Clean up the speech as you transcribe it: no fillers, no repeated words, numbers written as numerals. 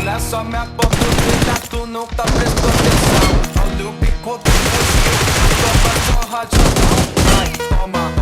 Olha só minha bambuzeira, tu nunca prestou atenção. Olha o bico do fuzil, toma só radiação. Vai, toma.